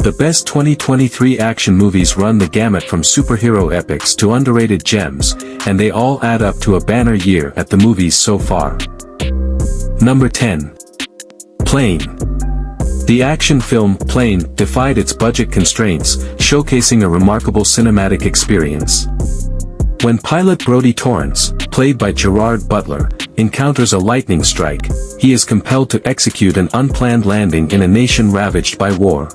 The best 2023 action movies run the gamut from superhero epics to underrated gems, and they all add up to a banner year at the movies so far. Number 10. Plane. The action film Plane defied its budget constraints, showcasing a remarkable cinematic experience. When pilot Brodie Torrance, played by Gerard Butler, encounters a lightning strike, he is compelled to execute an unplanned landing in a nation ravaged by war.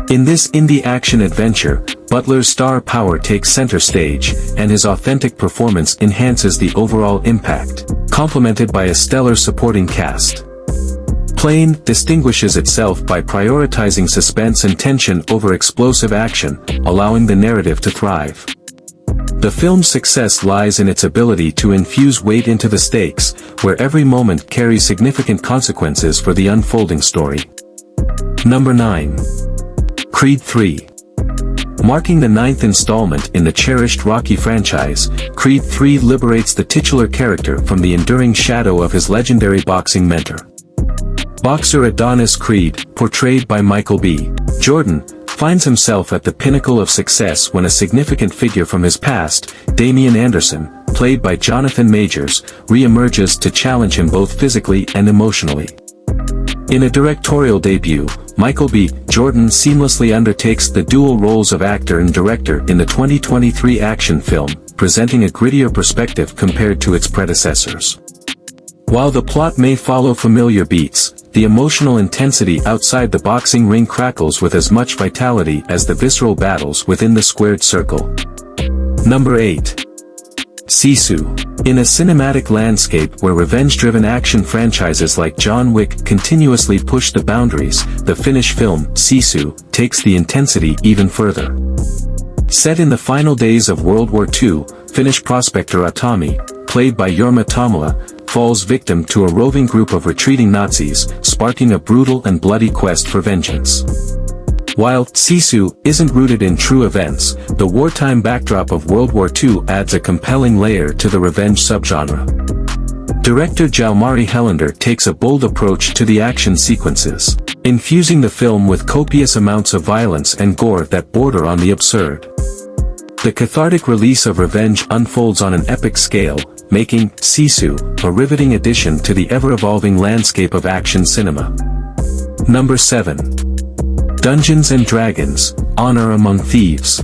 In this indie action adventure, Butler's star power takes center stage, and his authentic performance enhances the overall impact, complemented by a stellar supporting cast. Plane distinguishes itself by prioritizing suspense and tension over explosive action, allowing the narrative to thrive. The film's success lies in its ability to infuse weight into the stakes, where every moment carries significant consequences for the unfolding story. Number 9. Creed 3. Marking the 9th installment in the cherished Rocky franchise, Creed 3 liberates the titular character from the enduring shadow of his legendary boxing mentor. Boxer Adonis Creed, portrayed by Michael B. Jordan, finds himself at the pinnacle of success when a significant figure from his past, Damian Anderson, played by Jonathan Majors, re-emerges to challenge him both physically and emotionally. In a directorial debut, Michael B. Jordan seamlessly undertakes the dual roles of actor and director in the 2023 action film, presenting a grittier perspective compared to its predecessors. While the plot may follow familiar beats, the emotional intensity outside the boxing ring crackles with as much vitality as the visceral battles within the squared circle. Number 8. Sisu. In a cinematic landscape where revenge-driven action franchises like John Wick continuously push the boundaries, the Finnish film, Sisu, takes the intensity even further. Set in the final days of World War II, Finnish prospector Atami, played by Jorma Tommila, falls victim to a roving group of retreating Nazis, sparking a brutal and bloody quest for vengeance. While Sisu isn't rooted in true events, the wartime backdrop of World War II adds a compelling layer to the revenge subgenre. Director Jalmari Helander takes a bold approach to the action sequences, infusing the film with copious amounts of violence and gore that border on the absurd. The cathartic release of revenge unfolds on an epic scale, making Sisu a riveting addition to the ever-evolving landscape of action cinema. Number 7. Dungeons & Dragons: Honor Among Thieves.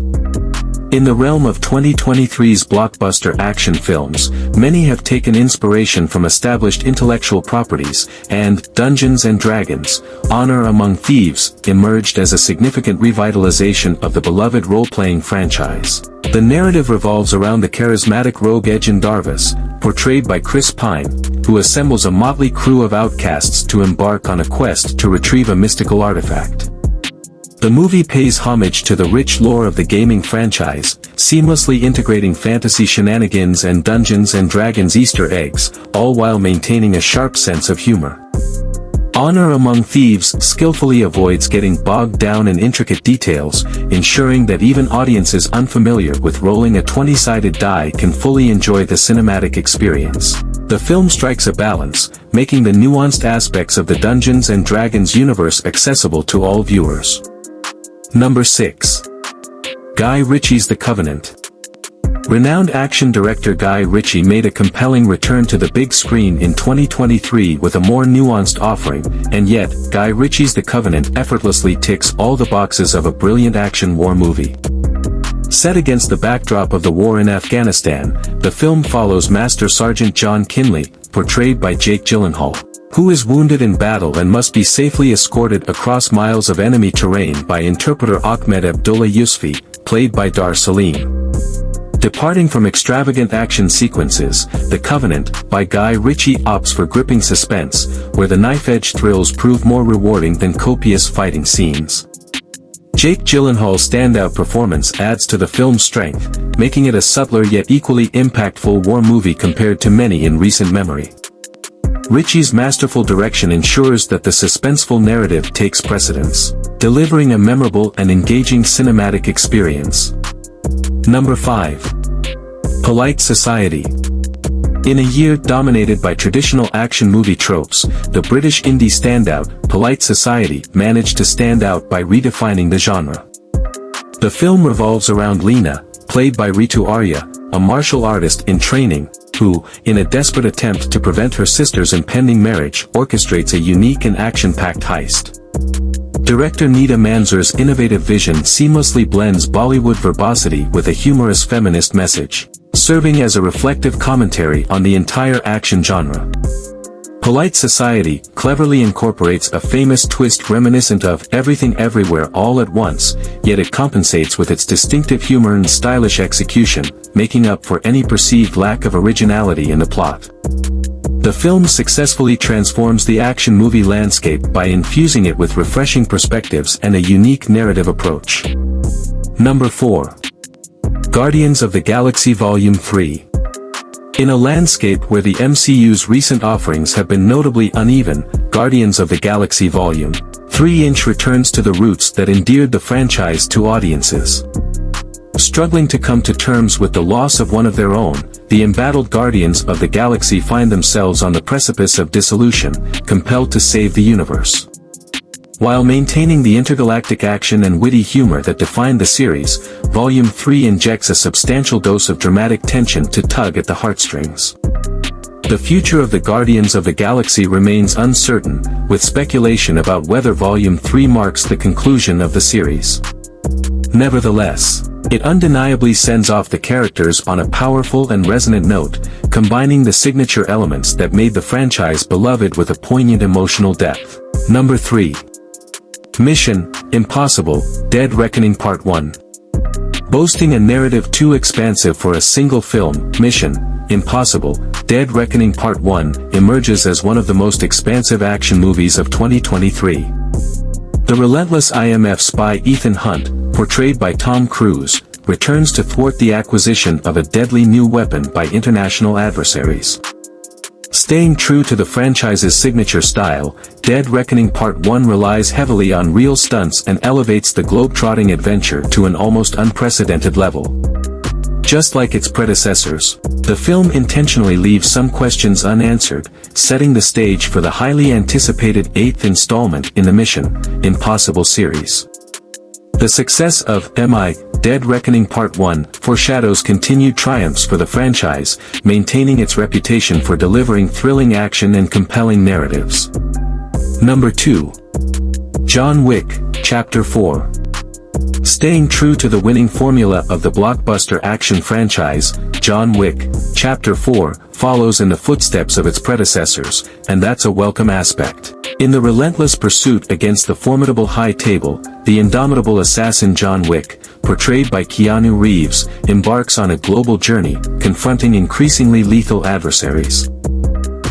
In the realm of 2023's blockbuster action films, many have taken inspiration from established intellectual properties, and Dungeons & Dragons: Honor Among Thieves emerged as a significant revitalization of the beloved role-playing franchise. The narrative revolves around the charismatic rogue Ejin Darvis, portrayed by Chris Pine, who assembles a motley crew of outcasts to embark on a quest to retrieve a mystical artifact. The movie pays homage to the rich lore of the gaming franchise, seamlessly integrating fantasy shenanigans and Dungeons & Dragons Easter eggs, all while maintaining a sharp sense of humor. Honor Among Thieves skillfully avoids getting bogged down in intricate details, ensuring that even audiences unfamiliar with rolling a 20-sided die can fully enjoy the cinematic experience. The film strikes a balance, making the nuanced aspects of the Dungeons & Dragons universe accessible to all viewers. Number 6. Guy Ritchie's The Covenant. Renowned action director Guy Ritchie made a compelling return to the big screen in 2023 with a more nuanced offering, and yet, Guy Ritchie's The Covenant effortlessly ticks all the boxes of a brilliant action war movie. Set against the backdrop of the war in Afghanistan, the film follows Master Sergeant John Kinley, portrayed by Jake Gyllenhaal, who is wounded in battle and must be safely escorted across miles of enemy terrain by interpreter Ahmed Abdullah Yusfi, played by Dar Salim. Departing from extravagant action sequences, The Covenant, by Guy Ritchie opts for gripping suspense, where the knife-edge thrills prove more rewarding than copious fighting scenes. Jake Gyllenhaal's standout performance adds to the film's strength, making it a subtler yet equally impactful war movie compared to many in recent memory. Ritchie's masterful direction ensures that the suspenseful narrative takes precedence, delivering a memorable and engaging cinematic experience. Number 5. Polite Society. In a year dominated by traditional action movie tropes, the British indie standout, Polite Society, managed to stand out by redefining the genre. The film revolves around Lena, played by Ritu Arya, a martial artist in training, who, in a desperate attempt to prevent her sister's impending marriage, orchestrates a unique and action-packed heist. Director Neeta Manzoor's innovative vision seamlessly blends Bollywood verbosity with a humorous feminist message, serving as a reflective commentary on the entire action genre. Polite Society cleverly incorporates a famous twist reminiscent of Everything Everywhere All at Once, yet it compensates with its distinctive humor and stylish execution, making up for any perceived lack of originality in the plot. The film successfully transforms the action movie landscape by infusing it with refreshing perspectives and a unique narrative approach. Number 4. Guardians of the Galaxy Volume 3. In a landscape where the MCU's recent offerings have been notably uneven, Guardians of the Galaxy Volume 3 returns to the roots that endeared the franchise to audiences. Struggling to come to terms with the loss of one of their own, the embattled Guardians of the Galaxy find themselves on the precipice of dissolution, compelled to save the universe. While maintaining the intergalactic action and witty humor that defined the series, Volume 3 injects a substantial dose of dramatic tension to tug at the heartstrings. The future of the Guardians of the Galaxy remains uncertain, with speculation about whether Volume 3 marks the conclusion of the series. Nevertheless, it undeniably sends off the characters on a powerful and resonant note, combining the signature elements that made the franchise beloved with a poignant emotional depth. Number 3. Mission: Impossible, Dead Reckoning Part 1. Boasting a narrative too expansive for a single film, Mission: Impossible, Dead Reckoning Part 1 emerges as one of the most expansive action movies of 2023. The relentless IMF spy Ethan Hunt, portrayed by Tom Cruise, returns to thwart the acquisition of a deadly new weapon by international adversaries. Staying true to the franchise's signature style, Dead Reckoning Part 1 relies heavily on real stunts and elevates the globe-trotting adventure to an almost unprecedented level. Just like its predecessors, the film intentionally leaves some questions unanswered, setting the stage for the highly anticipated 8th installment in the Mission: Impossible series. The success of Dead Reckoning Part 1 foreshadows continued triumphs for the franchise, maintaining its reputation for delivering thrilling action and compelling narratives. Number 2. John Wick, Chapter 4. Staying true to the winning formula of the blockbuster action franchise, John Wick, Chapter 4, follows in the footsteps of its predecessors, and that's a welcome aspect. In the relentless pursuit against the formidable High Table, the indomitable assassin John Wick, portrayed by Keanu Reeves, embarks on a global journey, confronting increasingly lethal adversaries.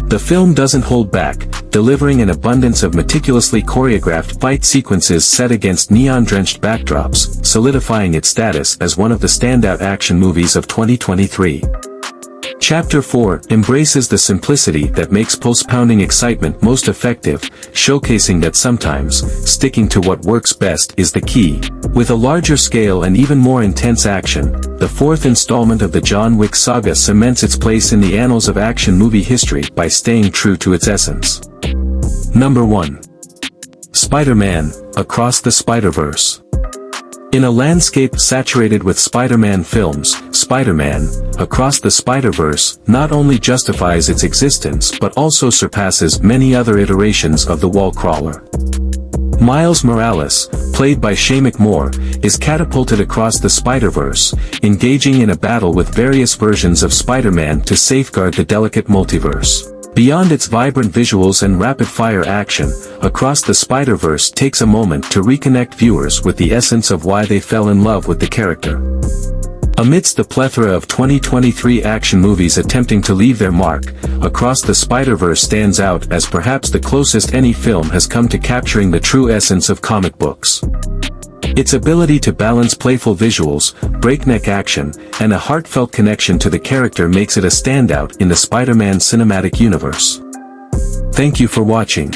The film doesn't hold back, delivering an abundance of meticulously choreographed fight sequences set against neon-drenched backdrops, solidifying its status as one of the standout action movies of 2023. Chapter 4 embraces the simplicity that makes pulse-pounding excitement most effective, showcasing that sometimes, sticking to what works best is the key. With a larger scale and even more intense action, the 4th installment of the John Wick saga cements its place in the annals of action movie history by staying true to its essence. Number 1. Spider-Man: Across the Spider-Verse. In a landscape saturated with Spider-Man films, Spider-Man: Across the Spider-Verse not only justifies its existence but also surpasses many other iterations of the wall crawler. Miles Morales, played by Shameik Moore, is catapulted across the Spider-Verse, engaging in a battle with various versions of Spider-Man to safeguard the delicate multiverse. Beyond its vibrant visuals and rapid-fire action, Across the Spider-Verse takes a moment to reconnect viewers with the essence of why they fell in love with the character. Amidst the plethora of 2023 action movies attempting to leave their mark, Across the Spider-Verse stands out as perhaps the closest any film has come to capturing the true essence of comic books. Its ability to balance playful visuals, breakneck action, and a heartfelt connection to the character makes it a standout in the Spider-Man cinematic universe. Thank you for watching.